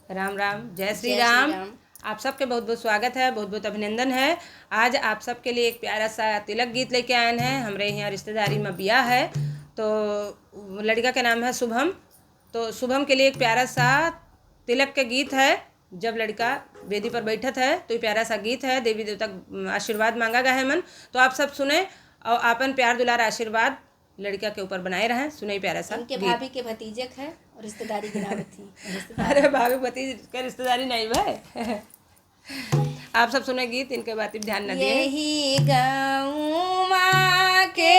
राम राम, जय श्री जय श्री राम। राम। आप सबके बहुत बहुत स्वागत है, बहुत बहुत अभिनंदन है। आज आप सबके लिए एक प्यारा सा तिलक गीत लेके आए हैं। हमारे यहाँ रिश्तेदारी में ब्याह है, तो लड़का का नाम है शुभम। तो शुभम के लिए एक प्यारा सा तिलक के गीत है। जब लड़का वेदी पर बैठत है तो ये प्यारा सा गीत है। देवी देवता आशीर्वाद मांगा गया है मन, तो आप सब सुने और आपन प्यार दुलार आशीर्वाद लड़का के ऊपर बनाए रहें। सुने प्यारा सा इनके गीत। भाभी के भतीजे है और रिश्तेदारी की नावत थी अरे भाभी भतीज के रिश्तेदारी नहीं भाई। आप सब सुने गीत, इनके बात ध्यान न दिए। यही गाँव माँ के